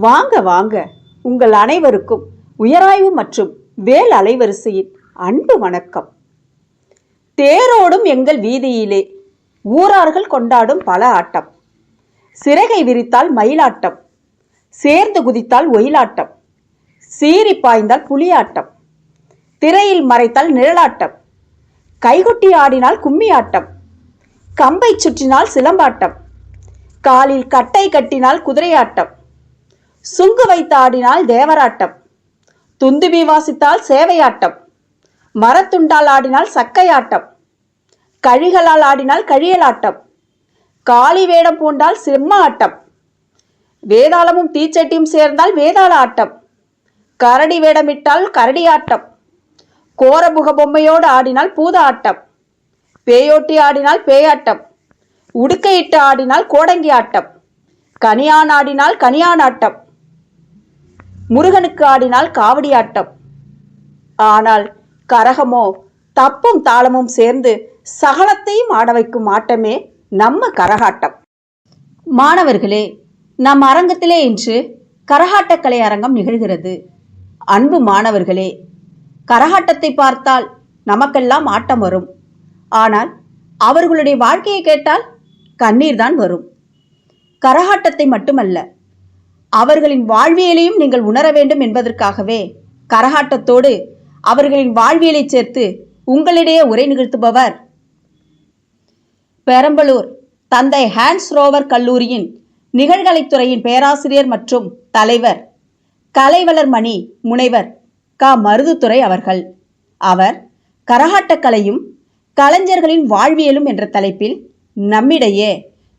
வாங்க வாங்க, உங்கள் அனைவருக்கும் உயராய்வு மற்றும் வேல் அலைவரிசையின் அன்பு வணக்கம். தேரோடும் எங்கள் வீதியிலே ஊரார்கள் கொண்டாடும் பல ஆட்டம். சிறகை விரித்தால் மயிலாட்டம், சேர்ந்து குதித்தால் ஒயிலாட்டம், சீறி பாய்ந்தால் புலியாட்டம், திரையில் மறைத்தால் நிழலாட்டம், கைகொட்டி ஆடினால் கும்மி ஆட்டம், கம்பை சுற்றினால் சிலம்பாட்டம், காலில் கட்டை கட்டினால் குதிரையாட்டம், சுங்கு வைத்து ஆடினால் தேவராட்டம், துந்துபி வாசித்தால் சேவையாட்டம், மரத்துண்டால் ஆடினால் சக்கையாட்டம், கழிகளால் ஆடினால் கழியலாட்டம், காளி வேடம் பூண்டால் சிம்ம ஆட்டம், வேதாளமும் தீச்சட்டியும் சேர்ந்தால் வேதாள ஆட்டம், கரடி வேடமிட்டால் கரடியாட்டம், கோரமுக பொம்மையோடு ஆடினால் பூத ஆட்டம், பேயோட்டி ஆடினால் பேயாட்டம், உடுக்கையிட்டு ஆடினால் கோடங்கி ஆட்டம், கனியான் ஆடினால் கனியான் ஆட்டம், முருகனுக்கு ஆடினால் காவடி ஆட்டம். ஆனால் கரகமோ தப்பும் தாளமும் சேர்ந்து சகலத்தையும் ஆட வைக்கும் ஆட்டமே நம்ம கரகாட்டம். மாணவர்களே, நம் அரங்கத்திலே இன்று கரகாட்டக்கலை அரங்கம் நிகழ்கிறது. அன்பு மாணவர்களே, கரகாட்டத்தை பார்த்தால் நமக்கெல்லாம் ஆட்டம் வரும். ஆனால் அவர்களுடைய வாழ்க்கையை கேட்டால் கண்ணீர் தான் வரும். கரகாட்டத்தை மட்டுமல்ல, அவர்களின் வாழ்வியலையும் நீங்கள் உணர வேண்டும் என்பதற்காகவே கரகாட்டத்தோடு அவர்களின் வாழ்வியலை சேர்த்து உங்களிடையே உரை நிகழ்த்துபவர் பெரம்பலூர் தந்தை ஹான்ஸ் ரோவர் கல்லூரியின் நிகழ்கலைத்துறையின் பேராசிரியர் மற்றும் தலைவர் கலைவளர் மணி முனைவர் மருதுத்துறை அவர்கள். அவர் கரகாட்டக்கலையும் கலைஞர்களின் வாழ்வியலும் என்ற தலைப்பில் நம்மிடையே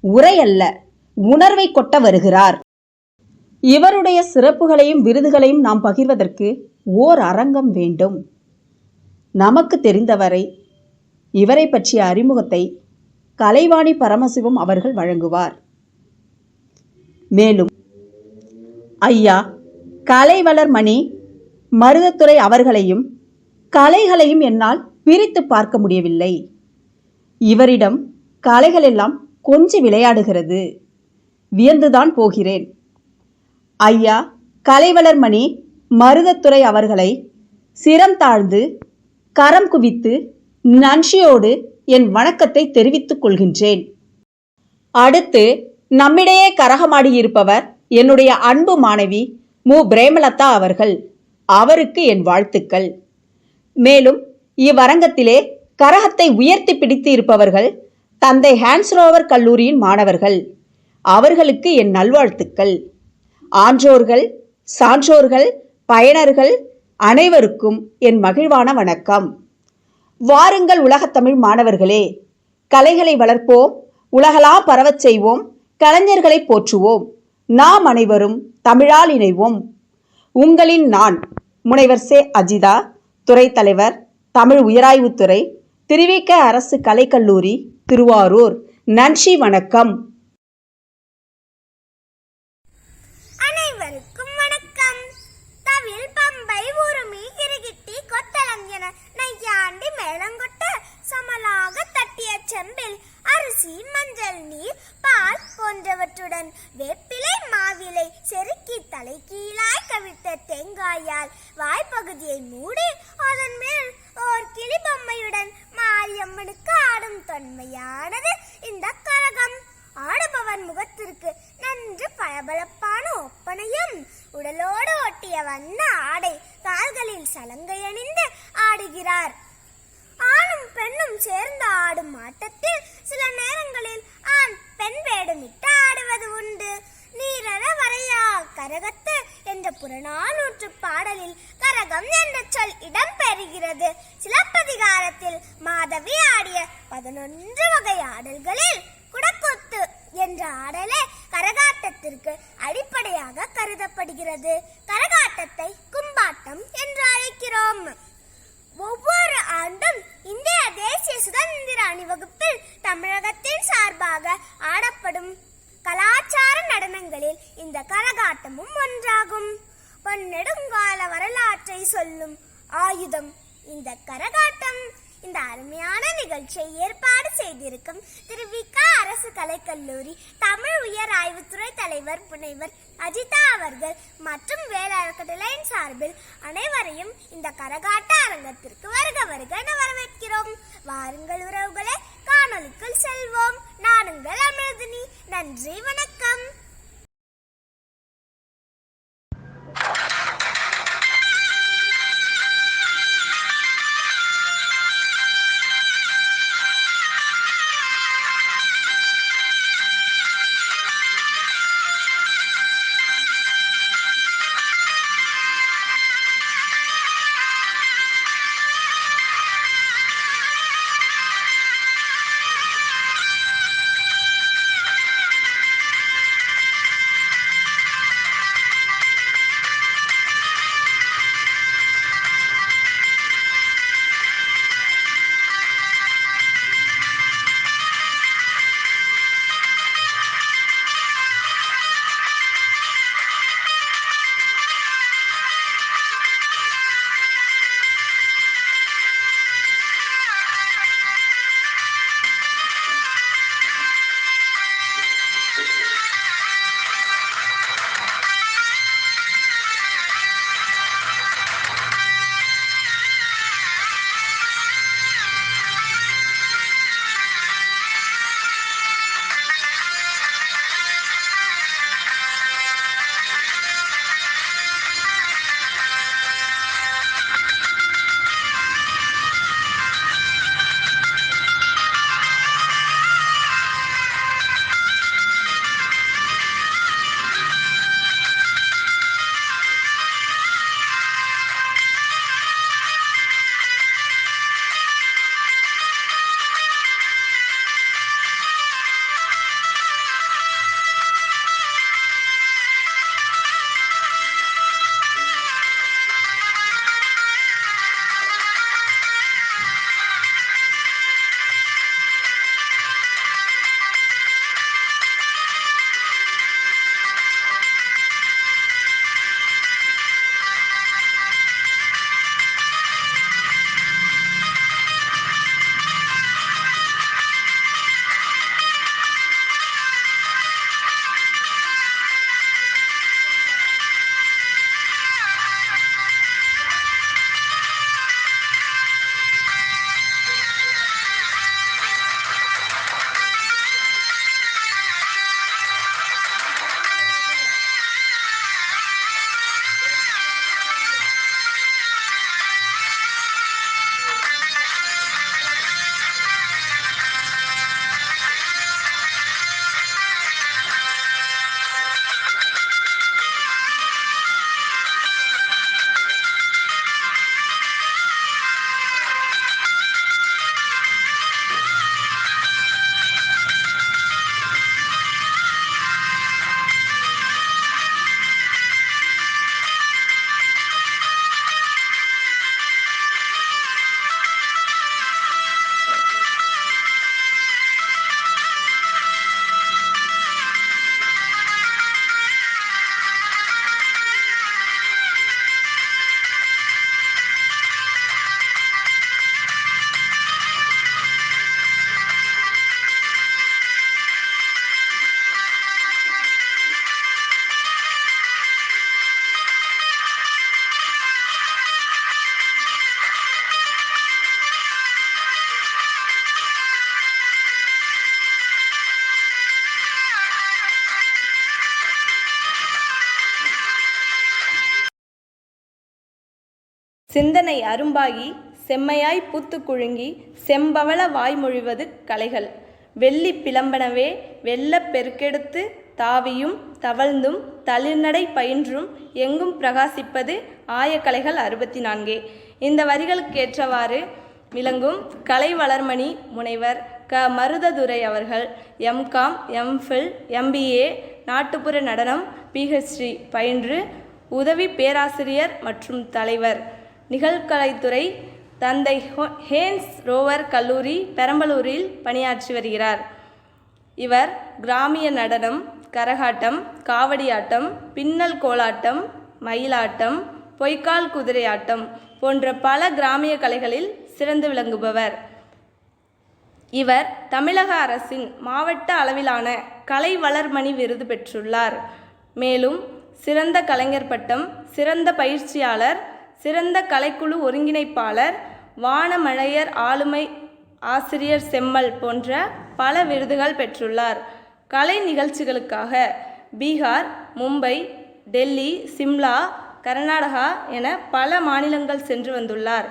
உரை அல்ல, உணர்வை கொட்ட வருகிறார். இவருடைய சிறப்புகளையும் விருதுகளையும் நாம் பகிர்வதற்கு ஓர் அரங்கம் வேண்டும். நமக்கு தெரிந்தவரை இவரை பற்றிய அறிமுகத்தை கலைவாணி பரமசிவம் அவர்கள் வழங்குவார். மேலும் ஐயா கலைவளர் மணி மருதத்துறை அவர்களையும் கலைகளையும் என்னால் பிரித்து பார்க்க முடியவில்லை. இவரிடம் கலைகள் எல்லாம் கொஞ்சி விளையாடுகிறது. வியந்துதான் போகிறேன். ஐயா கலைவளர் மணி மருதத்துறை அவர்களை சிரம் தாழ்ந்து கரம் குவித்து நன்றியோடு என் வணக்கத்தை தெரிவித்துக் கொள்கின்றேன். அடுத்து நம்மிடையே கரகமாடியிருப்பவர் என்னுடைய அன்பு மாணவி பிரேமலதா அவர்கள். அவருக்கு என் வாழ்த்துக்கள். மேலும் இவ்வரங்கத்திலே கரகத்தை உயர்த்தி பிடித்து இருப்பவர்கள் தந்தை ஹான்ஸ் ரோவர் கல்லூரியின் மாணவர்கள். அவர்களுக்கு என் நல்வாழ்த்துக்கள். ஆன்றோர்கள், சான்றோர்கள், பயனர்கள் அனைவருக்கும் என் மகிழ்வான வணக்கம். வாருங்கள் உலகத்தமிழ் மாணவர்களே, கலைகளை வளர்ப்போம், உலகளாம் பரவச் செய்வோம், கலைஞர்களை போற்றுவோம், நாம் அனைவரும் தமிழால் இணைவோம். உங்களின் நான் முனைவர் அஜிதா, துறை தலைவர், தமிழ் உயராய்வுத்துறை, திருவிக அரசு கலைக்கல்லூரி, திருவாரூர். நன்றி, வணக்கம். செம்பில் அரிசி, மஞ்சள் நீர், பால் போன்றவற்றுடன் வேப்பிலை மாவிலை செருக்கி தலை கீழாய் கவிழ்த்த தேங்காயால் வாய்ப்பகுதியை மூடி அதன் மேல் ஓர் கிளி பொம்மையுடன் மாரியம்மனுக்கு ஆடும் தொன்மையானது இந்த கரகம். ஆடுபவன் முகத்திற்கு நன்று பளபளப்பான ஒப்பனையும் உடலோடு ஒட்டிய வண்ண ஆடை, கால்களில் சலங்கை அணிந்து ஆடுகிறார். ஆணும் பெண்ணும் சேர்ந்து ஆடும் ஆட்டத்தில் சில நேரங்களில் ஆண் பெண் வேடமிட்டு ஆடுவது உண்டு. நீரற வரையா கரகத்து என்ற புறநானூற்று பாடலில் கரகம் என்ற சொல் இடம் பெறுகிறது. சிலப்பதிகாரத்தில் மாதவி ஆடிய 11 வகை ஆடல்களில் குடக்கூத்து என்ற ஆடலே கரகாட்டத்திற்கு அடிப்படையாக கருதப்படுகிறது. கரகாட்டத்தை கும்பாட்டம் என்று அழைக்கிறோம். ஒவ்வொரு ஆண்டும் இந்திய தேசிய சுதந்திர அணிவகுப்பில் தமிழகத்தின் சார்பாக ஆடப்படும் கலாச்சார நடனங்களில் இந்த கரகாட்டமும் ஒன்றாகும். பன்னெடுங்கால வரலாற்றை சொல்லும் ஆயுதம் இந்த கரகாட்டம். இந்த அருமையான நிகழ்ச்சியை ஏற்பாடு செய்திருக்கும் திரு வி.க. அரசு கலைக்கல்லூரி தமிழ் உயர் ஆய்வுத்துறை தலைவர் முனைவர் அஜிதா அவர்கள் மற்றும் வேளாண்மையின் சார்பில் அனைவரையும் இந்த கரகாட்ட அரங்கத்திற்கு வருக வருக என வரவேற்கிறோம். வாருங்கள் உறவுகளே, காணொளிக்குள் செல்வோம். நான் உங்கள் அமிர்தினி. நன்றி, வணக்கம். சிந்தனை அரும்பாகி செம்மையாய் பூத்து குலுங்கி செம்பவள வாய்மொழிவது கலைகள் வெள்ளி பிளம்பனவே வெள்ளப் பெருக்கெடுத்து தாவியும் தவழ்ந்தும் தளிர்நடை பயின்றும் எங்கும் பிரகாசிப்பது ஆயக்கலைகள் 64. இந்த வரிகளுக்கேற்றவாறு விளங்கும் கலை வளர்மணி முனைவர் க. மருததுரை அவர்கள் எம்.காம், எம்.ஃபில், எம்.பி.ஏ நாட்டுப்புற நடனம் PhD பயின்று உதவி பேராசிரியர் மற்றும் தலைவர், நிகழ்கலைத்துறை, தந்தை ஹேன்ஸ் ரோவர் கல்லூரி, பெரம்பலூரில் பணியாற்றி வருகிறார். இவர் கிராமிய நடனம், கரகாட்டம், காவடியாட்டம், பின்னல் கோலாட்டம், மயிலாட்டம், பொய்க்கால் குதிரையாட்டம் போன்ற பல கிராமிய கலைகளில் சிறந்து விளங்குபவர். இவர் தமிழக அரசின் மாவட்ட அளவிலான கலை வளர்மணி விருது பெற்றுள்ளார். மேலும் சிறந்த கலைஞர் பட்டம், சிறந்த பயிற்சியாளர், சிறந்த கலைக்குழு ஒருங்கிணைப்பாளர், வானமழையர் ஆளுமை ஆசிரியர் செம்மல் போன்ற பல விருதுகள் பெற்றுள்ளார். கலை நிகழ்ச்சிகளுக்காக பீகார், மும்பை, டெல்லி, சிம்லா, கர்நாடகா என பல மாநிலங்கள் சென்று வந்துள்ளார்.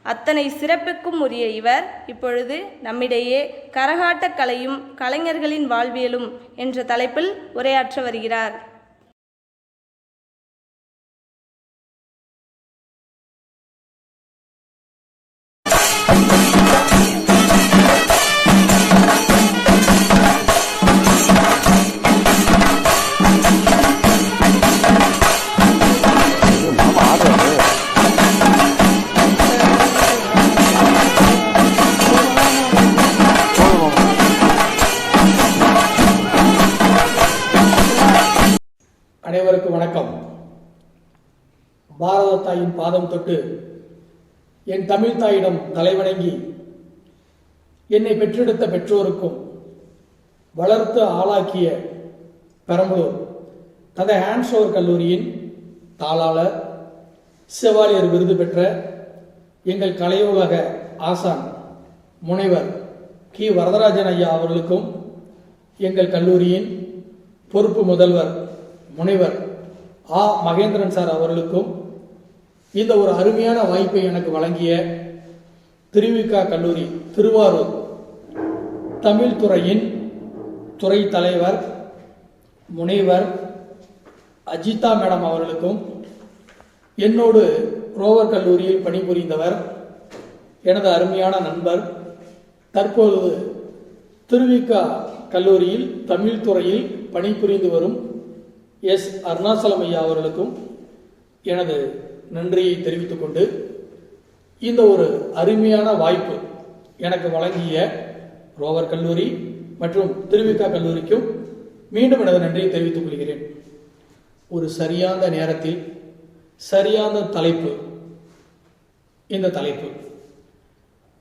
அத்தனை சிறப்புக்கும் உரிய இவர் இப்பொழுது நம்மிடையே கரகாட்டக் கலையும் கலைஞர்களின் வாழ்வியலும் என்ற தலைப்பில் உரையாற்ற வருகிறார். அனைவருக்கும் வணக்கம். பாரத தாயின் பாதம் தொட்டு என் தமிழ் தாயிடம் தலைவணங்கி என்னை பெற்றெடுத்த பெற்றோருக்கும் வளர்த்து ஆளாக்கிய பெரம்பலூர் தந்தை ஹான்ஸ்ஓவர் கல்லூரியின் தாளாளர், செவாலியர் விருது பெற்ற எங்கள் கலையுலக ஆசான் முனைவர் கி வரதராஜன் ஐயா அவர்களுக்கும், எங்கள் கல்லூரியின் பொறுப்பு முதல்வர் முனைவர் ஆ மகேந்திரன் சார் அவர்களுக்கும், இந்த ஒரு அருமையான வாய்ப்பை எனக்கு வழங்கிய திருவிக கல்லூரி திருவாரூர் தமிழ் துறையின் துறை தலைவர் முனைவர் அஜிதா மேடம் அவர்களுக்கும், என்னோடு ரோவர் கல்லூரியில் பணிபுரிந்தவர் எனது அருமையான நண்பர், தற்பொழுது திருவிக கல்லூரியில் தமிழ் துறையில் பணிபுரிந்து வரும் எஸ் அருணாசலம் ஐயா அவர்களுக்கும் எனது நன்றியை தெரிவித்துக் கொண்டு, இந்த ஒரு அருமையான வாய்ப்பு எனக்கு வழங்கிய ரோவர் கல்லூரி மற்றும் திருவிக கல்லூரிக்கும் மீண்டும் எனது நன்றியை தெரிவித்துக் கொள்கிறேன். ஒரு சரியான நேரத்தில் சரியான தலைப்பு. இந்த தலைப்பு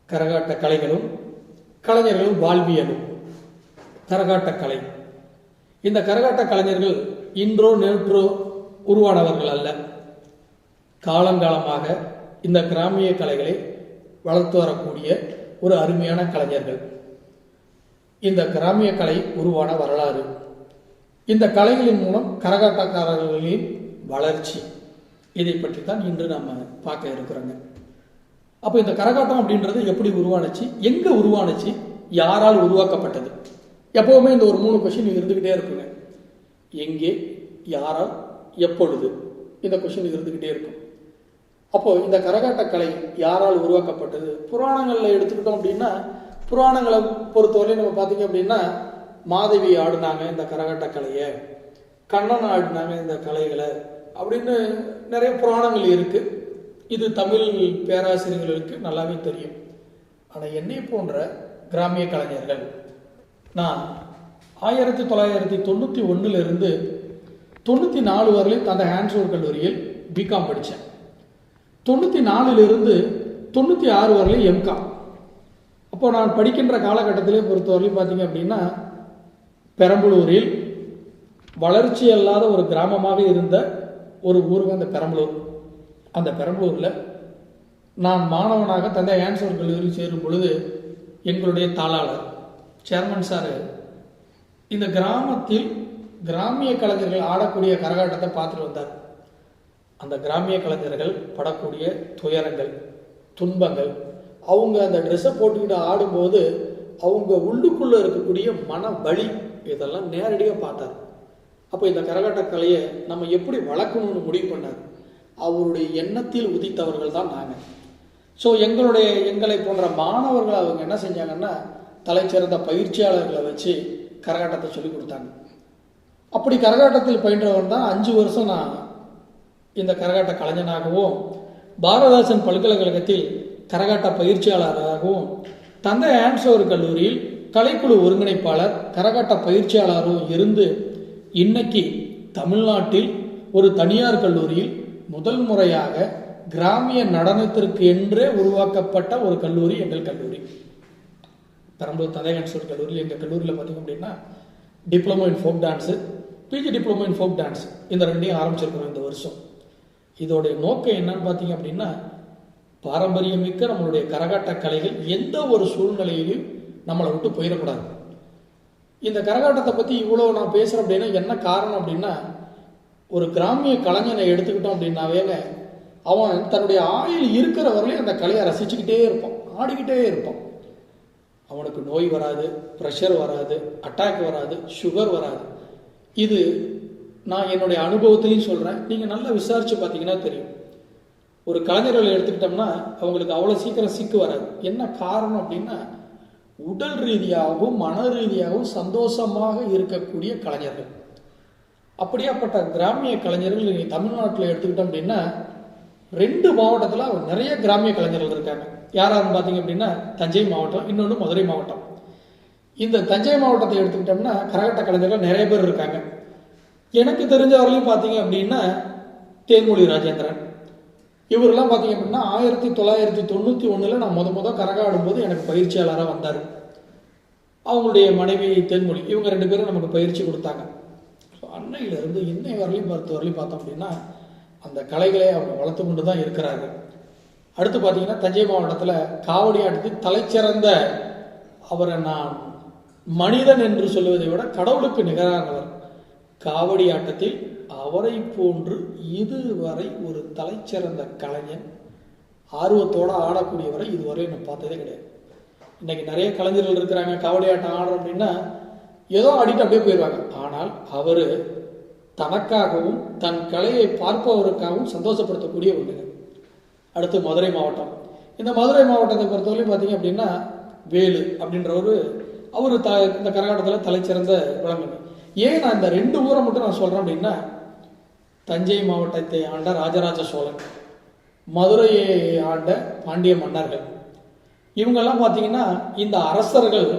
கரகாட்ட கலைகளும் கலைஞர்களும் வாழ்வியலும். கரகாட்ட கலை, இந்த கரகாட்ட கலைஞர்கள் இன்றோ நேற்றோ உருவானவர்கள் அல்ல. காலங்காலமாக இந்த கிராமிய கலைகளை வளர்த்து வரக்கூடிய ஒரு அருமையான கலைஞர்கள். இந்த கிராமிய கலை உருவான வரலாறு, இந்த கலைகளின் மூலம் கரகாட்டக்காரர்களின் வளர்ச்சி, இதை பற்றி தான் இன்று நம்ம பார்க்க இருக்கிறோங்க. அப்போ இந்த கரகாட்டம் அப்படின்றது எப்படி உருவானுச்சு, எங்கே உருவானுச்சு, யாரால் உருவாக்கப்பட்டது? எப்போவுமே இந்த ஒரு 3 கொஸ்டின் இருந்துக்கிட்டே இருக்குங்க. எங்கே, யாரால், எப்பொழுது, இந்த கொஸ்டின் இருந்துக்கிட்டே இருக்கும். அப்போது இந்த கரகாட்ட கலை யாரால் உருவாக்கப்பட்டது? புராணங்களில் எடுத்துக்கிட்டோம் அப்படின்னா, புராணங்களை பொறுத்தவரையும் நம்ம பார்த்தீங்க அப்படின்னா, மாதவி ஆடினாங்க இந்த கரகாட்ட கலையை, கண்ணன் ஆடினாங்க இந்த கலைகளை அப்படின்னு நிறைய புராணங்கள் இருக்கு. இது தமிழ் பேராசிரியர்களுக்கு நல்லாவே தெரியும். ஆனால் என்னை போன்ற கிராமிய கலைஞர்கள், நான் 1991 94 வரையிலும் தந்தை ஹான்ஸ்ஓவர் கல்லூரியில் பிகாம் படித்தேன். 94 96 வரையிலும் எம்காம். அப்போ நான் படிக்கின்ற காலகட்டத்திலே பொறுத்தவரையிலும் பார்த்தீங்க அப்படின்னா, பெரம்பலூரில் வளர்ச்சி அல்லாத ஒரு கிராமமாக இருந்த ஒரு ஊருக்கு அந்த பெரம்பலூர். அந்த பெரம்பலூரில் நான் மாணவனாக தந்தை ஹான்ஸ்ஓவர் கல்லூரியில் சேரும் பொழுது எங்களுடைய தாளாளர் சேர்மன் சார் இந்த கிராமத்தில் கிராமிய கலைஞர்கள் ஆடக்கூடிய கரகாட்டத்தை பார்த்துட்டு வந்தார். அந்த கிராமிய கலைஞர்கள் படக்கூடிய துயரங்கள், துன்பங்கள், அவங்க அந்த ட்ரெஸ்ஸை போட்டுக்கிட்டு ஆடும்போது அவங்க உள்ளுக்குள்ளே இருக்கக்கூடிய மன வலி, இதெல்லாம் நேரடியாக பார்த்தார். அப்போ இந்த கரகாட்ட கலையை நம்ம எப்படி வளர்க்கணும்னு முடிவு பண்ணார். அவருடைய எண்ணத்தில் உதித்தவர்கள் தான் நாங்கள். ஸோ எங்களை போன்ற மாணவர்கள் அவங்க என்ன செஞ்சாங்கன்னா, தலைச்சிறந்த பயிற்சியாளர்களை வச்சு கரகாட்டத்தை சொல்லி கொடுத்தாங்க. அப்படி கரகாட்டத்தில் பயின்றவன் தான் 5 வருஷம் நான் இந்த கரகாட்ட கலைஞனாகவும், பாரதாசன் பல்கலைக்கழகத்தில் கரகாட்ட பயிற்சியாளராகவும், தந்தை ஹான்ஸ்ஓவர் கல்லூரியில் கலைக்குழு ஒருங்கிணைப்பாளர், கரகாட்ட பயிற்சியாளரும் இருந்து இன்னைக்கு தமிழ்நாட்டில் ஒரு தனியார் கல்லூரியில் முதல் முறையாக கிராமிய நடனத்திற்கு என்றே உருவாக்கப்பட்ட ஒரு கல்லூரி எங்கள் கல்லூரி. பெரம்பலூர் தந்தையன் கல்லூரி. எங்கள் கல்லூரியில் பார்த்தீங்க அப்படின்னா diploma in folk dance, PG diploma in folk dance, இந்த ரெண்டையும் ஆரம்பிச்சிருக்கிறோம் இந்த வருஷம். இதோடைய நோக்கம் என்னன்னு பார்த்தீங்க அப்படின்னா, பாரம்பரியமிக்க நம்மளுடைய கரகாட்ட கலைகள் எந்த ஒரு சூழ்நிலையிலும் நம்மளை விட்டு போயிடக்கூடாது. இந்த கரகாட்டத்தை பற்றி இவ்வளோ நான் பேசுகிறேன் அப்படின்னா என்ன காரணம் அப்படின்னா, ஒரு கிராமிய கலைஞனை எடுத்துக்கிட்டோம் அப்படின்னாவேங்க அவன் தன்னுடைய ஆயுள் இருக்கிற வரையிலும் அந்த கலையை ரசிச்சுக்கிட்டே இருப்பான், ஆடிக்கிட்டே இருப்பான். அவனுக்கு நோய் வராது, ப்ரெஷர் வராது, அட்டாக் வராது, சுகர் வராது. இது நான் என்னுடைய அனுபவத்திலையும் சொல்கிறேன். நீங்கள் நல்லா விசாரித்து பார்த்தீங்கன்னா தெரியும். ஒரு கலைஞர்களை எடுத்துக்கிட்டோம்னா அவங்களுக்கு அவ்வளோ சீக்கிரம் சிக்கு வராது. என்ன காரணம் அப்படின்னா, உடல் ரீதியாகவும் மன ரீதியாகவும் சந்தோஷமாக இருக்கக்கூடிய கலைஞர்கள். அப்படியாப்பட்ட கிராமிய கலைஞர்கள் நீங்கள் தமிழ்நாட்டில் எடுத்துக்கிட்டோம் அப்படின்னா 2 மாவட்டத்தில் நிறைய கிராமிய கலைஞர்கள் இருக்காங்க. யாராருன்னு பார்த்தீங்க அப்படின்னா தஞ்சை மாவட்டம், இன்னொன்று மதுரை மாவட்டம். இந்த தஞ்சை மாவட்டத்தை எடுத்துக்கிட்டோம்னா கரகாட்ட கலைஞர்கள் நிறைய பேர் இருக்காங்க. எனக்கு தெரிஞ்சவர்களையும் பார்த்தீங்க அப்படின்னா தேன்மொழி ராஜேந்திரன், இவரெல்லாம் பார்த்தீங்க அப்படின்னா 1991 நான் முத கரகாடும்போது எனக்கு பயிற்சியாளராக வந்தார். அவங்களுடைய மனைவி தேன்மொழி, இவங்க 2 பேரும் நமக்கு பயிற்சி கொடுத்தாங்க. அன்னையிலிருந்து இன்னை வரலையும் பார்த்தோம் அப்படின்னா அந்த கலைகளை அவங்க வளர்த்து கொண்டு தான் இருக்கிறாங்க. அடுத்து பார்த்தீங்கன்னா தஞ்சை மாவட்டத்தில் காவடி ஆட்டத்தில் தலைச்சிறந்த அவரை நான் மனிதன் என்று சொல்லுவதை விட கடவுளுக்கு நிகரானவர். காவடி ஆட்டத்தில் அவரை போன்று இதுவரை ஒரு தலைச்சிறந்த கலைஞன் ஆர்வத்தோடு ஆடக்கூடியவரை இதுவரை நான் பார்த்ததே கிடையாது. இன்னைக்கு நிறைய கலைஞர்கள் இருக்கிறாங்க, காவடி ஆட்டம் ஆடுறோம் அப்படின்னா ஏதோ ஆடிட்டு அப்படியே போயிடுவாங்க. ஆனால் அவர் தனக்காகவும் தன் கலையை பார்ப்பவருக்காகவும் சந்தோஷப்படுத்தக்கூடிய ஒன்று. அடுத்து மதுரை மாவட்டம். இந்த மதுரை மாவட்டத்தை பொறுத்தவரையும் பார்த்தீங்க அப்படின்னா வேலு அப்படின்றவர், அவர் இந்த கரகாட்டத்தில் தலைச்சிறந்த விளங்குங்க. ஏன் நான் இந்த 2 ஊரை மட்டும் நான் சொல்கிறேன் அப்படின்னா, தஞ்சை மாவட்டத்தை ஆண்ட ராஜராஜ சோழன், மதுரையை ஆண்ட பாண்டிய மன்னர்கள், இவங்கெல்லாம் பார்த்தீங்கன்னா இந்த அரசர்கள்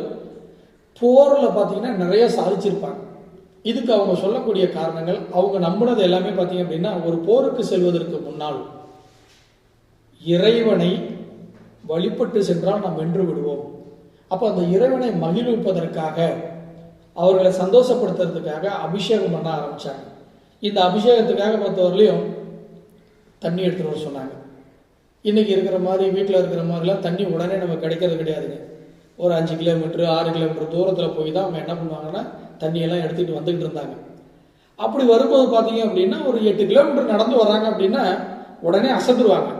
போரில் பார்த்தீங்கன்னா நிறைய சாதிச்சிருப்பாங்க. இதுக்கு அவங்க சொல்லக்கூடிய காரணங்கள், அவங்க நம்பினது எல்லாமே பார்த்தீங்க அப்படின்னா, ஒரு போருக்கு செல்வதற்கு முன்னால் இறைவனை வழிபட்டு சென்றால் நாம் வென்று விடுவோம். அப்போ அந்த இறைவனை மகிழ்விப்பதற்காக, அவர்களை சந்தோஷப்படுத்துறதுக்காக அபிஷேகம் பண்ண ஆரம்பித்தாங்க. இந்த அபிஷேகத்துக்காக பொறுத்தவரையிலையும் தண்ணி எடுத்துகிட்டு வர சொன்னாங்க. இன்றைக்கி இருக்கிற மாதிரி வீட்டில் இருக்கிற மாதிரிலாம் தண்ணி உடனே நமக்கு கிடைக்கிறது கிடையாதுங்க. ஒரு 5 கிலோமீட்டர் 6 கிலோமீட்டர் தூரத்தில் போய் தான் அவங்க என்ன பண்ணுவாங்கன்னா தண்ணியெல்லாம் எடுத்துகிட்டு வந்துக்கிட்டு இருந்தாங்க. அப்படி வரும்போது பார்த்தீங்க அப்படின்னா ஒரு 8 கிலோமீட்டர் நடந்து வராங்க அப்படின்னா உடனே அசந்துருவாங்க.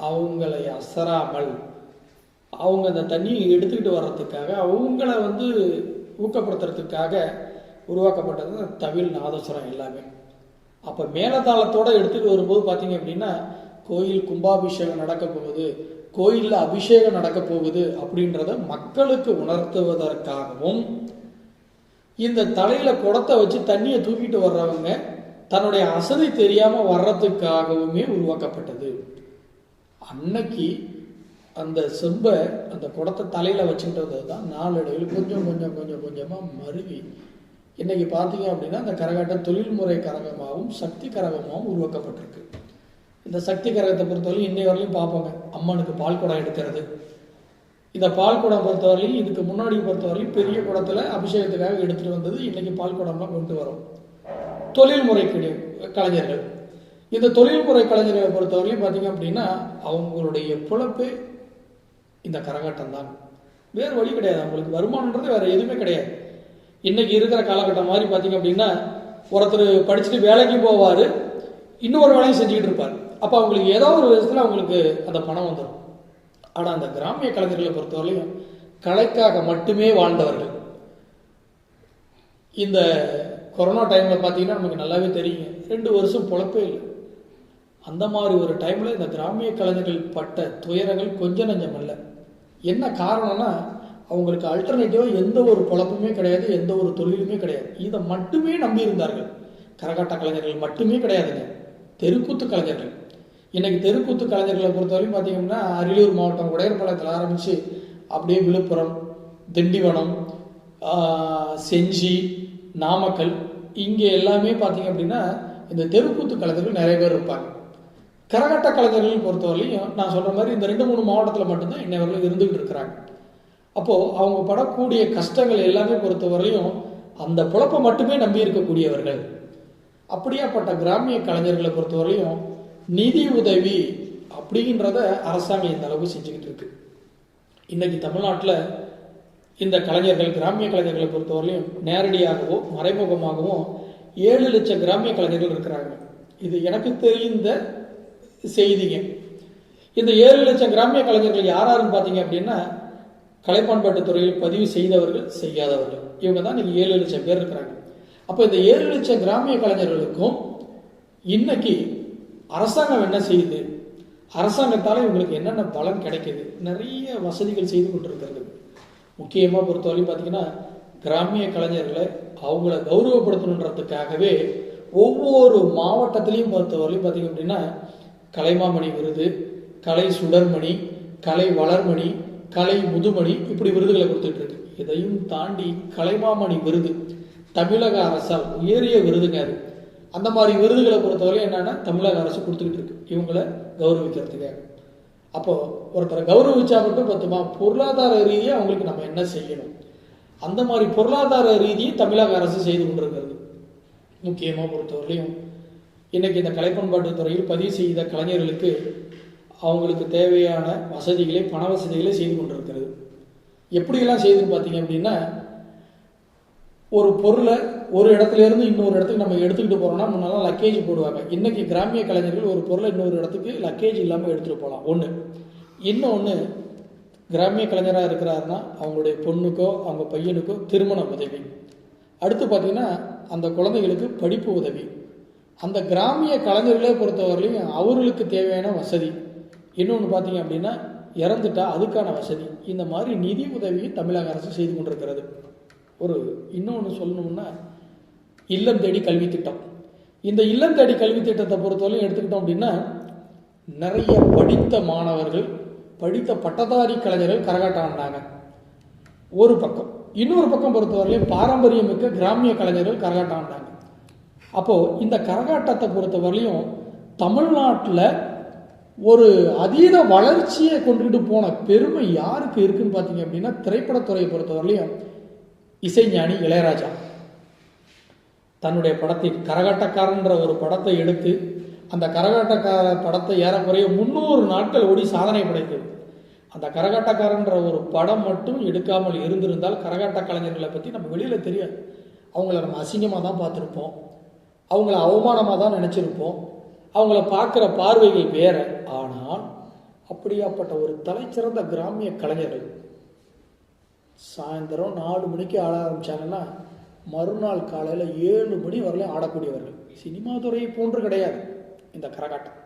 அவங்களை அசராமல் அவங்க அந்த தண்ணியை எடுத்துக்கிட்டு வர்றதுக்காக, அவங்கள ஊக்கப்படுத்துறதுக்காக உருவாக்கப்பட்டது தவில் நாதஸ்வரம் எல்லாமே. அப்போ மேலதாளத்தோடு எடுத்துகிட்டு வரும்போது பார்த்தீங்க அப்படின்னா கோயில் கும்பாபிஷேகம் நடக்க போகுது, கோயிலில் அபிஷேகம் நடக்க போகுது அப்படின்றத மக்களுக்கு உணர்த்துவதற்காகவும், இந்த தலையில் குடத்தை வச்சு தண்ணியை தூக்கிட்டு வர்றவங்க தன்னுடைய அசதி தெரியாமல் வர்றதுக்காகவுமே உருவாக்கப்பட்டது. அன்னைக்கு அந்த செம்பை அந்த குடத்தை தலையில் வச்சுக்கிட்டது தான் நாளடைவில் கொஞ்சம் கொஞ்சமாக மருவி இன்னைக்கு பார்த்தீங்க அப்படின்னா அந்த கரகாட்டம் தொழில்முறை கரகமாகவும் சக்தி கரகமாகவும் உருவாக்கப்பட்டிருக்கு. இந்த சக்தி கரகத்தை பொறுத்தவரையும் இன்னை வரலையும் பார்ப்பாங்க. அம்மனுக்கு பால் குடம் எடுக்கிறது. இந்த பால் குடம் பொறுத்தவரையும் இதுக்கு முன்னாடி பொறுத்தவரையும் பெரிய குடத்தில் அபிஷேகத்துக்காக எடுத்துகிட்டு வந்தது. இன்றைக்கி பால் குடம்லாம் கொண்டு வரும் தொழில்முறை கலைஞர்கள். இந்த தொழில்முறை கலைஞர்களை பொறுத்தவரையும் பார்த்தீங்க அப்படின்னா அவங்களுடைய பிழைப்பே இந்த கரகாட்டம் தான். வேறு வழி கிடையாது. அவங்களுக்கு வருமானன்றது வேறு எதுவுமே கிடையாது. இன்றைக்கி இருக்கிற காலகட்டம் மாதிரி பார்த்தீங்க அப்படின்னா ஒருத்தர் படிச்சுட்டு வேலைக்கு போவார், இன்னொரு வேலையும் செஞ்சுக்கிட்டு இருப்பார். அப்போ அவங்களுக்கு ஏதோ ஒரு விதத்தில் அவங்களுக்கு அந்த பணம் வந்துடும். ஆனால் அந்த கிராமிய கலைஞர்களை பொறுத்தவரையும் கலைக்காக மட்டுமே வாழ்ந்தவர்கள். இந்த கொரோனா டைமில் பார்த்தீங்கன்னா நமக்கு நல்லாவே தெரியுங்க, 2 வருஷம் பொழப்பே இல்லை. அந்த மாதிரி ஒரு டைமில் இந்த கிராமிய கலைஞர்கள் பட்ட துயரங்கள் கொஞ்சம் நஞ்சம் அல்ல. என்ன காரணம்னா அவங்களுக்கு அல்டர்னேட்டிவாக எந்த ஒரு பொழப்புமே கிடையாது, எந்த ஒரு தொழிலுமே கிடையாது. இதை மட்டுமே நம்பி இருந்தார்கள். கரகாட்ட கலைஞர்கள் மட்டுமே கிடையாதுங்க, தெருக்கூத்து கலைஞர்கள். இன்றைக்கி தெருக்கூத்து கலைஞர்களை பொறுத்தவரையும் பார்த்தீங்கன்னா அரியலூர் மாவட்டம் உடையர்பாளையத்தில் ஆரம்பித்து அப்படியே விழுப்புரம், திண்டிவனம், செஞ்சி, நாமக்கல், இங்கே எல்லாமே பார்த்தீங்க அப்படின்னா இந்த தெருக்கூத்து கலைஞர்கள் நிறைய பேர் இருப்பாங்க. கரகாட்ட கலைஞர்கள் பொறுத்தவரையிலையும் நான் சொல்கிற மாதிரி இந்த 2-3 மாவட்டத்தில் மட்டும்தான் இன்னவர்கள் இருந்துகிட்டு இருக்கிறாங்க. அப்போது அவங்க படக்கூடிய கஷ்டங்கள் எல்லாமே பொறுத்தவரையிலையும் அந்த பொழப்பை மட்டுமே நம்பி இருக்கக்கூடியவர்கள். அப்படியாப்பட்ட கிராமிய கலைஞர்களை பொறுத்தவரையிலையும் நிதி உதவி அப்படின்றத அரசாங்கம் இந்த அளவுக்கு செஞ்சுக்கிட்டு இருக்கு. இன்னைக்கு தமிழ்நாட்டில் இந்த கலைஞர்கள் கிராமிய கலைஞர்களை பொறுத்தவரையிலையும் நேரடியாகவோ மறைமுகமாகவோ 7 லட்சம் கிராமிய கலைஞர்கள் இருக்கிறாங்க. இது எனக்கு தெரிந்த செய்திங்க. இந்த 7 லட்சம் கிராமிய கலைஞர்கள் யாராருன்னு பார்த்தீங்க அப்படின்னா கலைப்பண்பாட்டு துறையில் பதிவு செய்தவர்கள் செய்யாதவர்கள் இவங்க தான் இன்னைக்கு 7 லட்சம் பேர் இருக்கிறாங்க. அப்போ இந்த 7 லட்சம் கிராமிய கலைஞர்களுக்கும் இன்னைக்கு அரசாங்கம் என்ன செய்யுது, அரசாங்கத்தால் இவங்களுக்கு என்னென்ன பலன் கிடைக்குது, நிறைய வசதிகள் செய்து கொண்டிருக்கிறது. முக்கியமாக பொறுத்தவரையும் பார்த்தீங்கன்னா கிராமிய கலைஞர்களை அவங்கள கௌரவப்படுத்தணுன்றதுக்காகவே ஒவ்வொரு மாவட்டத்திலையும் பொறுத்தவரையும் பார்த்தீங்க அப்படின்னா கலைமாமணி விருது, கலை சுடர்மணி, கலை வளர்மணி, கலை முதுமணி இப்படி விருதுகளை கொடுத்துட்டு இருக்கு. இதையும் தாண்டி கலைமாமணி விருது தமிழக அரசால் உயரிய விருதுங்க அது. அந்த மாதிரி விருதுகளை பொறுத்தவரை என்னன்னா தமிழக அரசு கொடுத்துக்கிட்டு இருக்கு இவங்களை கௌரவிக்கிறதுக்காக. அப்போ ஒருத்தரை கௌரவிச்சா மட்டும் பத்துமா, பொருளாதார ரீதியாக அவங்களுக்கு நம்ம என்ன செய்யணும், அந்த மாதிரி பொருளாதார ரீதியை தமிழக அரசு செய்து கொண்டிருக்கிறது. முக்கியமாக பொறுத்தவரையிலையும் இன்னைக்கு இந்த கலைப்பண்பாட்டு துறையில் பதிவு செய்த கலைஞர்களுக்கு அவங்களுக்கு தேவையான வசதிகளை பண வசதிகளை செய்து கொண்டிருக்கிறது. எப்படியெல்லாம் செய்துன்னு பார்த்தீங்க அப்படின்னா ஒரு பொருளை ஒரு இடத்துல இருந்து இன்னொரு இடத்துக்கு நம்ம எடுத்துக்கிட்டு போறோம்னா முன்னெல்லாம் லக்கேஜ் போடுவாங்க. இன்னைக்கு கிராமிய கலைஞர்கள் ஒரு பொருளை இன்னொரு இடத்துக்கு லக்கேஜ் இல்லாமல் எடுத்துகிட்டு போகலாம். ஒன்று. இன்னொன்று, கிராமிய கலைஞராக இருக்கிறாருன்னா அவங்களுடைய பொண்ணுக்கோ அவங்க பையனுக்கோ திருமண உதவி, அடுத்து பார்த்தீங்கன்னா அந்த குழந்தைகளுக்கு படிப்பு உதவி, அந்த கிராமிய கலைஞர்களே பொறுத்தவரையிலையும் அவர்களுக்கு தேவையான வசதி, இன்னொன்று பார்த்தீங்க அப்படின்னா இறந்துட்டா அதுக்கான வசதி, இந்த மாதிரி நிதி உதவியை தமிழக அரசு செய்து கொண்டிருக்கிறது. ஒரு இன்னொன்று சொல்லணும்னா இல்லம் தேடி கல்வி திட்டம். இந்த இல்லம் தேடி கல்வி திட்டத்தை பொறுத்தவரையும் எடுத்துக்கிட்டோம் அப்படின்னா நிறைய படித்த மாணவர்கள், படித்த பட்டதாரி கலைஞர்கள் கரகாட்டம் ஆடினாங்க ஒரு பக்கம். இன்னொரு பக்கம் பொறுத்தவரையிலும் பாரம்பரியமிக்க கிராமிய கலைஞர்கள் கரகாட்டம் ஆடினாங்க. அப்போது இந்த கரகாட்டத்தை பொறுத்தவரையிலையும் தமிழ்நாட்டில் ஒரு அதீத வளர்ச்சியை கொண்டுகிட்டு போன பெருமை யாருக்கு இருக்குன்னு பார்த்தீங்க அப்படின்னா திரைப்படத்துறையை பொறுத்தவரையிலையும் இசைஞானி இளையராஜா தன்னுடைய படத்தில் கரகாட்டக்காரன்ற ஒரு படத்தை எடுத்து அந்த கரகாட்டக்கார படத்தை ஏறக்குறைய 300 நாட்கள் ஓடி சாதனை படைத்தது. அந்த கரகாட்டக்காரன்ற ஒரு படம் மட்டும் எடுக்காமல் இருந்திருந்தால் கரகாட்ட கலைஞர்களை பற்றி நம்ம வெளியில் தெரியாது. அவங்கள நம்ம அசிங்கமாக தான் பார்த்துருப்போம், அவங்கள அவமானமாக தான் நினச்சிருப்போம், அவங்கள பார்க்குற பார்வைகள் வேற. ஆனால் அப்படியாப்பட்ட ஒரு தலைச்சிறந்த கிராமிய கலைஞர்கள் சாயந்தரம் 4 மணிக்கு ஆட ஆரம்பித்தாங்கன்னா மறுநாள் காலையில் 7 மணி வரலையும் ஆடக்கூடியவர்கள். சினிமா துறையை போன்று கிடையாது இந்த கரகாட்டம்.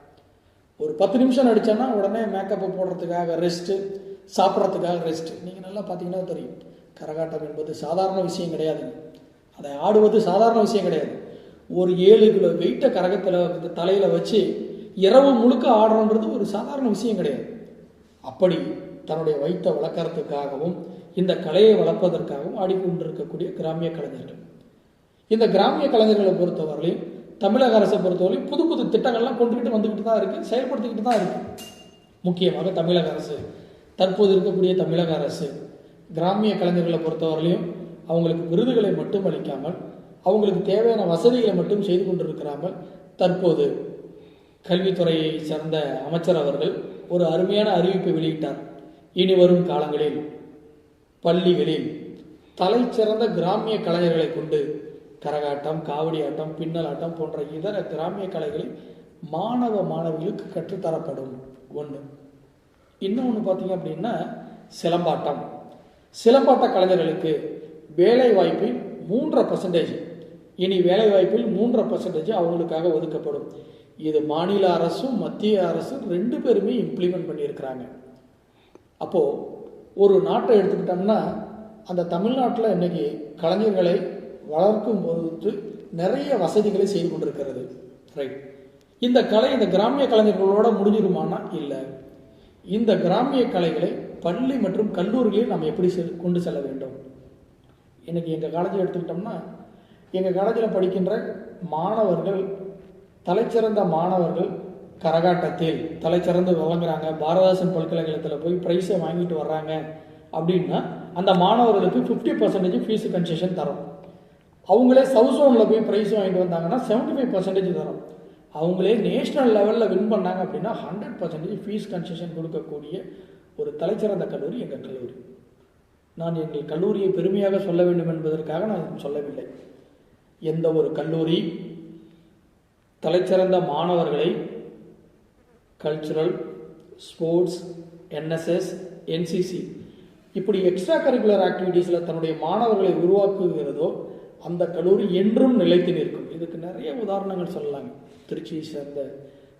ஒரு 10 நிமிஷம் நடித்தோன்னா உடனே மேக்கப்பை போடுறதுக்காக ரெஸ்ட்டு, சாப்பிட்றதுக்காக ரெஸ்ட்டு. நீங்கள் நல்லா பார்த்தீங்கன்னா தெரியும், கரகாட்டம் என்பது சாதாரண விஷயம் கிடையாதுங்க. அதை ஆடுவது சாதாரண விஷயம் கிடையாது. ஒரு 7 கிலோ வெயிட்டை கரகத்தில் தலையில் வச்சு இரவு முழுக்க ஆடுறோன்றது ஒரு சாதாரண விஷயம் கிடையாது. அப்படி தன்னுடைய வயிற்றை வளர்க்கறதுக்காகவும் இந்த கலையை வளர்ப்பதற்காகவும் ஆடிக்கொண்டிருக்கக்கூடிய கிராமிய கலைஞர்கள். இந்த கிராமிய கலைஞர்களை பொறுத்தவரையிலையும் தமிழக அரசை பொறுத்தவரையும் புது புது திட்டங்கள்லாம் கொண்டுகிட்டு வந்துக்கிட்டு தான் இருக்குது, செயல்படுத்திக்கிட்டு தான் இருக்குது. முக்கியமாக தமிழக அரசு, தற்போது இருக்கக்கூடிய தமிழக அரசு கிராமிய கலைஞர்களை பொறுத்தவரையிலையும் அவங்களுக்கு விருதுகளை மட்டும் அளிக்காமல் அவங்களுக்கு தேவையான வசதிகளை மட்டும் செய்து கொண்டிருக்கிறாமல் தற்போது கல்வித்துறையை சேர்ந்த அமைச்சர் அவர்கள் ஒரு அருமையான அறிவிப்பை வெளியிட்டார். இனி வரும் காலங்களில் பள்ளிகளில் தலைச்சிறந்த கிராமிய கலைஞர்களை கொண்டு கரகாட்டம், காவடி ஆட்டம், பின்னல் ஆட்டம் போன்ற இதர கிராமிய கலைகளை மாணவ மாணவிகளுக்கு கற்றுத்தரப்படும். ஒன்று. இன்னொன்று பார்த்தீங்க அப்படின்னா சிலம்பாட்டம். சிலம்பாட்ட கலைஞர்களுக்கு வேலை வாய்ப்பில் 3% இனி வேலை வாய்ப்பில் 3% அவங்களுக்காக ஒதுக்கப்படும். இது மாநில அரசும் மத்திய அரசும் 2 பேருமே இம்ப்ளிமெண்ட் பண்ணியிருக்கிறாங்க. அப்போது ஒரு நாட்டை எடுத்துக்கிட்டோம்னா அந்த தமிழ்நாட்டில் இன்னைக்கு கலைஞர்களை வளர்க்கும் போது நிறைய வசதிகளை செய்து கொண்டிருக்கிறது. ரைட். இந்த கலை இந்த கிராமிய கலைஞர்களோட முடிஞ்சிருமானா இல்லை. இந்த கிராமிய கலைகளை பள்ளி மற்றும் கல்லூரிகளில் நாம் எப்படி கொண்டு செல்ல வேண்டும். இன்னைக்கு எங்கள் காலேஜை எடுத்துக்கிட்டோம்னா எங்கள் காலேஜில் படிக்கின்ற மாணவர்கள், தலைச்சிறந்த மாணவர்கள் கரகாட்டத்தில் தலைச்சிறந்து விளங்குறாங்க, பாரதாசன் பல்கலைக்கழகத்தில் போய் ப்ரைஸை வாங்கிட்டு வர்றாங்க அப்படின்னா அந்த மாணவர்களுக்கு 50% ஃபீஸு கன்செஷன் தரோம். அவங்களே சவுத் ஜோனில் போய் ப்ரைஸ் வாங்கிட்டு வந்தாங்கன்னா 75% தரோம். அவங்களே நேஷ்னல் லெவலில் வின் பண்ணாங்க அப்படின்னா 100% ஃபீஸ் கன்செஷன் கொடுக்கக்கூடிய ஒரு தலைச்சிறந்த கல்லூரி எங்கள் கல்லூரி. நான் எங்கள் கல்லூரியை பெருமையாக சொல்ல வேண்டும் என்பதற்காக நான் சொல்லவில்லை. எந்த ஒரு கல்லூரி தலைச்சிறந்த மாணவர்களை கல்ச்சுரல், ஸ்போர்ட்ஸ், என்எஸ்எஸ், என்சிசி இப்படி எக்ஸ்ட்ரா கரிக்குலர் ஆக்டிவிட்டீஸில் தன்னுடைய மாணவர்களை உருவாக்குகிறதோ அந்த கல்லூரி என்றும் நிலைத்து நிற்கும். இதுக்கு நிறைய உதாரணங்கள் சொல்லலாங்க. திருச்சியை சேர்ந்த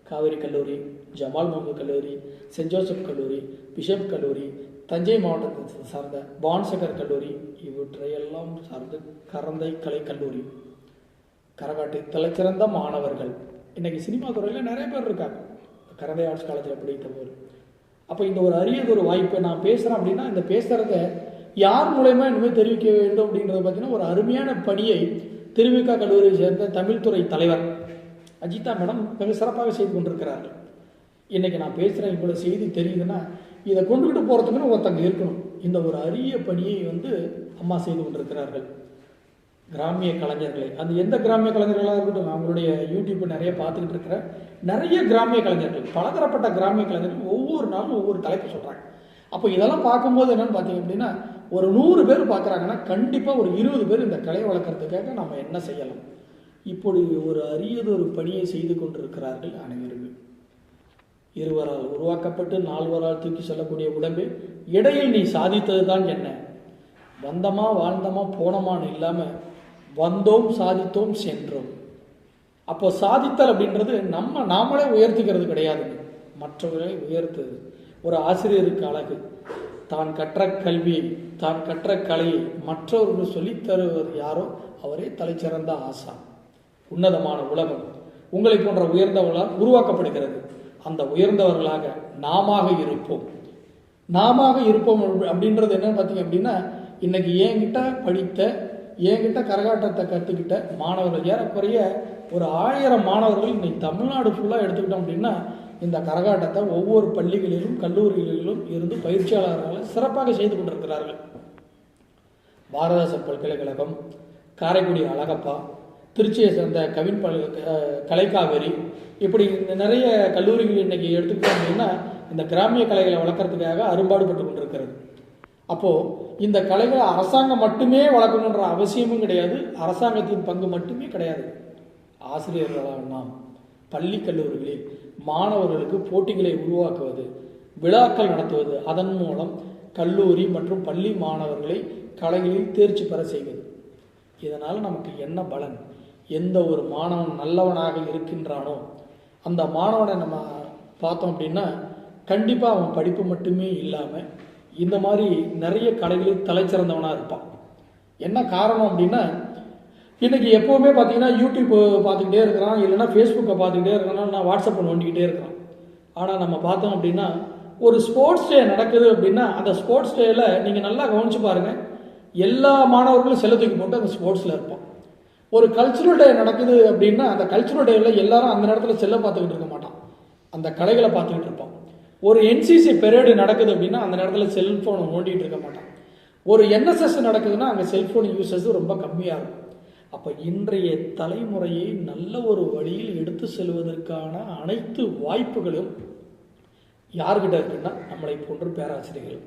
காவேரி கல்லூரி, ஜமால் முகமது கல்லூரி, சென்ட் ஜோசப் கல்லூரி, பிஷப் கல்லூரி, தஞ்சை மாவட்டத்தை சார்ந்த பான்சகர் கல்லூரி, இவற்றையெல்லாம் சார்ந்து கரந்தை கலை கல்லூரி, கரகாட்டு தலைச்சிறந்த மாணவர்கள். இன்றைக்கி சினிமா துறையில் நிறைய பேர் இருக்காங்க கரந்தை ஆர்ட்ஸ் காலேஜில் படித்தவர். அப்போ இந்த ஒரு அரியதொரு வாய்ப்பை நான் பேசுகிறேன் அப்படின்னா இந்த பேசுகிறத யார் மூலயமா இனிமேல் தெரிவிக்க வேண்டும் அப்படின்றத பார்த்தீங்கன்னா ஒரு அருமையான பணியை திருவிக கல்லூரியை சேர்ந்த தமிழ்துறை தலைவர் அஜிதா மேடம் மிக சிறப்பாக செய்து கொண்டிருக்கிறார்கள். இன்றைக்கி நான் பேசுகிறேன், இவ்வளோ செய்தி தெரியுதுன்னா இதை கொண்டுகிட்டு போகிறதுக்குன்னு ஒருத்தங்க இருக்கணும். இந்த ஒரு அரிய பணியை அம்மா செய்து கொண்டிருக்கிறார்கள். கிராமிய கலைஞர்களை, அது எந்த கிராமிய கலைஞர்களாக இருக்கட்டும், அவங்களுடைய யூடியூப்பை நிறைய பார்த்துக்கிட்டு இருக்கிற நிறைய கிராமிய கலைஞர்கள், பலதரப்பட்ட கிராமிய கலைஞர்கள் ஒவ்வொரு நாளும் ஒவ்வொரு தலைப்பு சொல்கிறாங்க. அப்போ இதெல்லாம் பார்க்கும்போது என்னென்னு பார்த்தீங்க அப்படின்னா ஒரு 100 பேர் பார்க்குறாங்கன்னா கண்டிப்பாக ஒரு 20 பேர் இந்த கலை வளர்க்குறதுக்காக நம்ம என்ன செய்யலாம். இப்படி ஒரு அரியதொரு பணியை செய்து கொண்டிருக்கிறார்கள் அனைவருமே. இருவரால் உருவாக்கப்பட்டு 4வரால் தூக்கி செல்லக்கூடிய உடம்பு இடையில் நீ சாதித்தது தான் என்ன, வந்தமா வாழ்ந்தமா போனமான்னு இல்லாமல் வந்தோம் சாதித்தோம் சென்றோம். அப்போ சாதித்தல் அப்படின்றது நாமளே உயர்த்திக்கிறது கிடையாதுங்க, மற்றவர்களை உயர்த்துது. ஒரு ஆசிரியருக்கு அழகு தான் கற்ற கல்வியை, தான் கற்ற கலையை மற்றவர்கள் சொல்லித் தருவது யாரோ அவரே தலைச்சிறந்த ஆசா. உன்னதமான உலகம் உங்களை போன்ற உயர்ந்தவர்களால் உருவாக்கப்படுகிறது. அந்த உயர்ந்தவர்களாக நாம இருப்போம். அப்படின்றது என்னன்னு பார்த்தீங்க அப்படின்னா இன்னைக்கு என்கிட்ட படித்த, என்கிட்ட கரகாட்டத்தை கற்றுக்கிட்ட மாணவர்கள் ஏறக்குறைய ஒரு 1000 மாணவர்கள் இன்னைக்கு தமிழ்நாடு ஃபுல்லாக எடுத்துக்கிட்டோம் அப்படின்னா இந்த கரகாட்டத்தை ஒவ்வொரு பள்ளிகளிலும் கல்லூரிகளிலும் இருந்து பயிற்சியாளர்கள் சிறப்பாக செய்து கொண்டிருக்கிறார்கள். பாரதாசன் பல்கலைக்கழகம், காரைக்குடி அழகப்பா, திருச்சியை சேர்ந்த கவின் கலைக்காவேரி, இப்படி நிறைய கல்லூரிகள் இன்னைக்கு எடுத்துக்கிட்டோம் அப்படின்னா இந்த கிராமிய கலைகளை வளர்க்கறதுக்காக அரும்பாடுபட்டு கொண்டிருக்கிறது. அப்போது இந்த கலைகளை அரசாங்கம் மட்டுமே வளர்க்கணுன்ற அவசியமும் கிடையாது, அரசாங்கத்தின் பங்கு மட்டுமே கிடையாது. ஆசிரியர்களாக நாம் பள்ளி கல்லூரிகளில் மாணவர்களுக்கு போட்டிகளை உருவாக்குவது, விழாக்கள் நடத்துவது, அதன் மூலம் கல்லூரி மற்றும் பள்ளி மாணவர்களை கலைகளில் தேர்ச்சி பெற செய்வது. இதனால் நமக்கு என்ன பலன்? எந்த ஒரு மாணவன் நல்லவனாக இருக்கின்றானோ அந்த மாணவனை நம்ம பார்த்தோம் அப்படின்னா கண்டிப்பாக அவன் படிப்பு மட்டுமே இல்லாமல் இந்த மாதிரி நிறைய கலைகளில் தலைச்சிறந்தவனாக இருப்பான். என்ன காரணம் அப்படின்னா இன்றைக்கி எப்போவுமே பார்த்தீங்கன்னா யூடியூப் பார்த்துக்கிட்டே இருக்கிறான், இல்லைன்னா ஃபேஸ்புக்கை பார்த்துக்கிட்டே இருக்கிறான், நான் வாட்ஸ்அப்பை நோண்டிக்கிட்டே இருக்கிறான். ஆனால் நம்ம பார்த்தோம் அப்படின்னா ஒரு ஸ்போர்ட்ஸ் டே நடக்குது அப்படின்னா அந்த ஸ்போர்ட்ஸ் டேயில் நீங்கள் நல்லா கவனித்து பாருங்கள், எல்லா மாணவர்களும் செல்ல தூக்கி போட்டு அந்த ஸ்போர்ட்ஸில் இருப்பான். ஒரு கல்ச்சுரல் டே நடக்குது அப்படின்னா அந்த கல்ச்சுரல் டேயில் எல்லாரும் அந்த நேரத்தில் செல்லை பார்த்துக்கிட்டு இருக்க மாட்டான், அந்த கலைகளை பார்த்துக்கிட்டு இருப்பான். ஒரு என்சிசி பெரியடு நடக்குது அப்படின்னா அந்த நேரத்தில் செல்ஃபோனை நோண்டிகிட்டு இருக்க மாட்டான். ஒரு என்எஸ்எஸ் நடக்குதுன்னா அங்கே செல்ஃபோன் யூசஸ் ரொம்ப கம்மியாக இருக்கும். அப்போ இன்றைய தலைமுறையை நல்ல ஒரு வழியில் எடுத்து செல்வதற்கான அனைத்து வாய்ப்புகளும் யார்கிட்ட இருக்குன்னா நம்மளை போன்ற பேராசிரியர்கள்,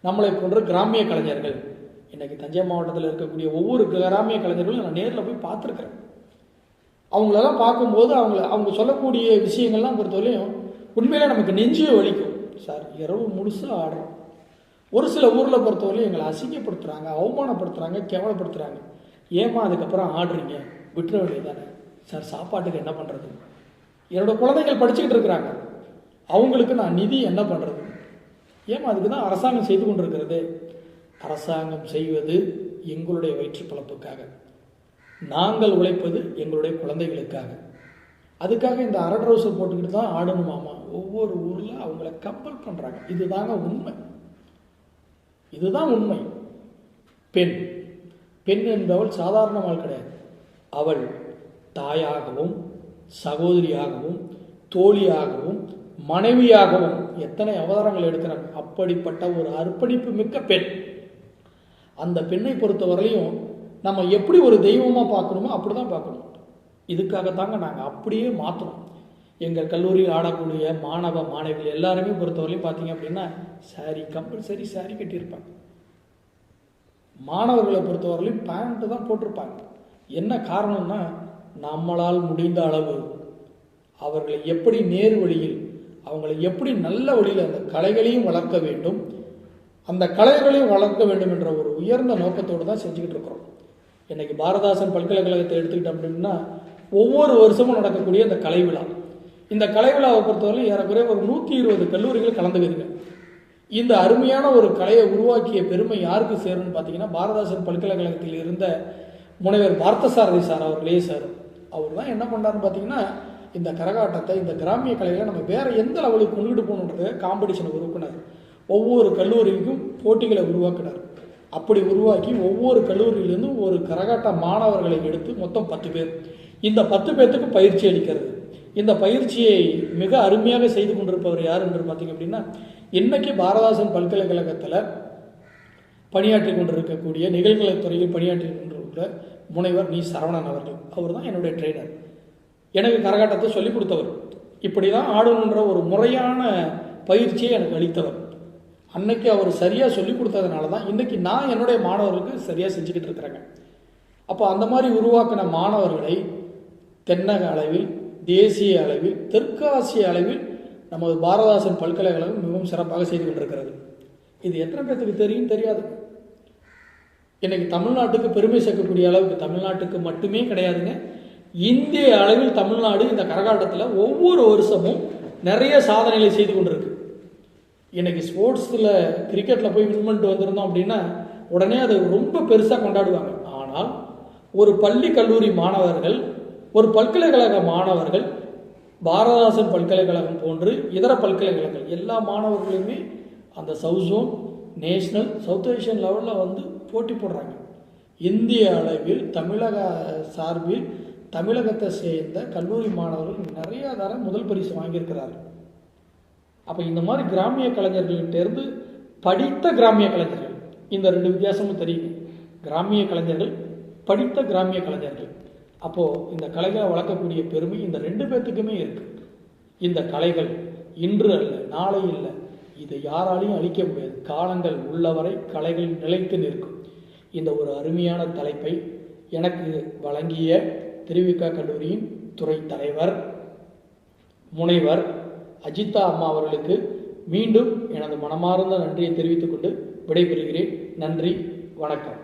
நம்மளை போன்ற கிராமிய கலைஞர்கள். இன்றைக்கி தஞ்சை மாவட்டத்தில் இருக்கக்கூடிய ஒவ்வொரு கிராமிய கலைஞர்களும் நான் நேரில் போய் பார்த்துருக்குறேன். அவங்களெல்லாம் பார்க்கும்போது அவங்க சொல்லக்கூடிய விஷயங்கள்லாம் பொறுத்தவரையும் உண்மையிலே நமக்கு நெஞ்சியே வலிக்கும். சார் இரவு முழுசாக ஆடுறோம், ஒரு சில ஊரில் பொறுத்தவரையும் எங்களை அசிங்கப்படுத்துகிறாங்க, அவமானப்படுத்துகிறாங்க, கேவலப்படுத்துகிறாங்க. ஏமா அதுக்கப்புறம் ஆடுறீங்க, விட்டுற வேண்டியதானே சார், சாப்பாட்டுக்கு என்ன பண்ணுறது? என்னோட குழந்தைகள் படிச்சுக்கிட்டு இருக்கிறாங்க, அவங்களுக்கு நான் நிதி என்ன பண்ணுறது? ஏமா அதுக்கு தான் அரசாங்கம் செய்து கொண்டிருக்கிறது. அரசாங்கம் செய்வது எங்களுடைய வயிற்று பிழப்புக்காக, நாங்கள் உழைப்பது எங்களுடைய குழந்தைகளுக்காக. அதுக்காக இந்த அரை ட்ரௌசர் போட்டுக்கிட்டு தான் ஆடணுமாமா ஒவ்வொரு ஊரில் அவங்கள கம்பல் பண்ணுறாங்க. இதுதாங்க உண்மை, இதுதான் உண்மை. பெண் என்பவள் சாதாரணமாள் கிடையாது. அவள் தாயாகவும் சகோதரியாகவும் தோழியாகவும் மனைவியாகவும் எத்தனை அவதாரங்கள் எடுக்கிறாங்க. அப்படிப்பட்ட ஒரு அர்ப்பணிப்பு மிக்க பெண். அந்த பெண்ணை பொறுத்தவரையிலையும் நம்ம எப்படி ஒரு தெய்வமாக பார்க்கணுமோ அப்படி தான் பார்க்கணும். இதுக்காகத்தாங்க நாங்கள் அப்படியே மாற்றணும். எங்கள் கல்லூரியில் ஆடக்கூடிய மாணவ மாணவிகள் எல்லாருமே பொறுத்தவரையிலும் பார்த்தீங்க அப்படின்னா சாரி, கம்பல்சரி சாரி கட்டியிருப்பாங்க. மாணவர்களை பொறுத்தவரையிலும் பேண்ட்டு தான் போட்டிருப்பாங்க. என்ன காரணம்னா, நம்மளால் முடிந்த அளவு அவர்களை எப்படி நேர் வழியில், அவங்களை எப்படி நல்ல வழியில் அந்த கலைகளையும் வளர்க்க வேண்டும், அந்த கலைகளையும் வளர்க்க வேண்டும் என்ற ஒரு உயர்ந்த நோக்கத்தோடு தான் செஞ்சுக்கிட்டு இருக்கிறோம். இன்றைக்கி பாரதாசன் பல்கலைக்கழகத்தை எடுத்துக்கிட்டோம் அப்படின்னா ஒவ்வொரு வருஷமும் நடக்கக்கூடிய இந்த கலை விழா, இந்த கலை விழாவை பொறுத்தவரை ஏறக்குறைய ஒரு 120 கல்லூரிகள் கலந்துக்குதுங்க. இந்த அருமையான ஒரு கலையை உருவாக்கிய பெருமை யாருக்கு சேரும்னு பார்த்தீங்கன்னா, பாரதாசன் பல்கலைக்கழகத்தில் இருந்த முனைவர் பார்த்தசாரதி சார் அவர்களே சார். அவர் தான் என்ன பண்ணாருன்னு பார்த்தீங்கன்னா, இந்த கரகாட்டத்தை, இந்த கிராமிய கலைகளை நம்ம வேறு எந்த லெவலுக்கு கொண்டுகிட்டு போகணுன்றத காம்படிஷனை உருவாக்கினார். ஒவ்வொரு கல்லூரிக்கும் போட்டிகளை உருவாக்கினார். அப்படி உருவாக்கி ஒவ்வொரு கல்லூரியிலேருந்தும் ஒரு கரகாட்ட மாணவர்களை எடுத்து மொத்தம் 10 பேர், இந்த 10 பேர்த்துக்கு பயிற்சி அளிக்கிறது. இந்த பயிற்சியை மிக அருமையாக செய்து கொண்டிருப்பவர் யார் என்று பார்த்தீங்க அப்படின்னா, இன்னைக்கு பாரதாசன் பல்கலைக்கழகத்தில் பணியாற்றி கொண்டிருக்கக்கூடிய நிகழ்கலைத் துறையில் பணியாற்றி கொண்டிருக்கிற முனைவர் நீ சரவணன் அவர்கள். அவர் தான் என்னுடைய ட்ரெயினர். எனக்கு கரகாட்டத்தை சொல்லிக் கொடுத்தவர். இப்படி தான் ஆடணுன்ற ஒரு முறையான பயிற்சியை எனக்கு அளித்தவர். அன்னைக்கு அவர் சரியாக சொல்லிக் கொடுத்ததுனால தான் இன்றைக்கி நான் என்னுடைய மாணவர்களுக்கு சரியாக செஞ்சுக்கிட்டு இருக்கிறேங்க. அப்போ அந்த மாதிரி உருவாக்கின மாணவர்களை தென்னக அளவில், தேசிய அளவில், தெற்காசிய அளவில் நமது பாரதாசன் பல்கலைக்கழகம் மிகவும் சிறப்பாக செய்து கொண்டிருக்கிறது. இது எத்தனை பேர்த்துக்கு தெரியும் தெரியாது. இன்னைக்கு தமிழ்நாட்டுக்கு பெருமை சேர்க்கக்கூடிய அளவுக்கு, தமிழ்நாட்டுக்கு மட்டுமே கிடையாதுங்க, இந்திய அளவில் தமிழ்நாடு இந்த கரகாட்டத்தில் ஒவ்வொரு வருஷமும் நிறைய சாதனைகளை செய்து கொண்டிருக்கு. இன்னைக்கு ஸ்போர்ட்ஸில் கிரிக்கெட்டில் போய் வின் பண்ணிட்டு வந்திருந்தோம் அப்படின்னா உடனே அதை ரொம்ப பெருசாக கொண்டாடுவாங்க. ஆனால் ஒரு பள்ளி கல்லூரி மாணவர்கள், ஒரு பல்கலைக்கழக மாணவர்கள், பாரதாசன் பல்கலைக்கழகம் போன்று இதர பல்கலைக்கழகங்கள் எல்லா மாணவர்களுமே அந்த south zone, national, south Asian லெவலில் வந்து போட்டி போடுறாங்க. இந்திய அளவில் தமிழக சார்பில் தமிழகத்தை சேர்ந்த கல்லூரி மாணவர்கள் நிறைய தரம் முதல் பரிசு வாங்கியிருக்கிறார்கள். அப்போ இந்த மாதிரி கிராமிய கலைஞர்கள்ட்டேருந்து படித்த கிராமிய கலைஞர்கள், இந்த 2 வித்தியாசமும் தெரியும். கிராமிய கலைஞர்கள், படித்த கிராமிய கலைஞர்கள். அப்போது இந்த கலைகளை வளர்க்கக்கூடிய பெருமை இந்த 2 பேர்த்துக்குமே இருக்குது. இந்த கலைகள் இன்று அல்ல, நாளை இல்லை, இதை யாராலையும் அழிக்க முடியாது. காலங்கள் உள்ளவரை கலைகள் நிலைத்து நிற்கும். இந்த ஒரு அருமையான தலைப்பை எனக்கு வழங்கிய திருவிக கல்லூரியின் துறை தலைவர் முனைவர் அஜிதா அம்மா அவர்களுக்கு மீண்டும் எனது மனமார்ந்த நன்றியை தெரிவித்துக் கொண்டு விடைபெறுகிறேன். நன்றி, வணக்கம்.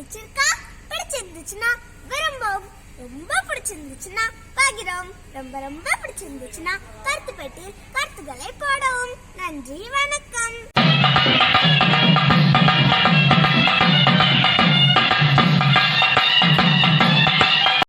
பிடிச்சிருந்துச்சுன்னா விரும்பவும், ரொம்ப பிடிச்சிருந்துச்சுன்னா பகிரவும், ரொம்ப ரொம்ப பிடிச்சிருந்துச்சுன்னா கருத்து பெட்டியில் கருத்துக்களை போடவும். நன்றி, வணக்கம்.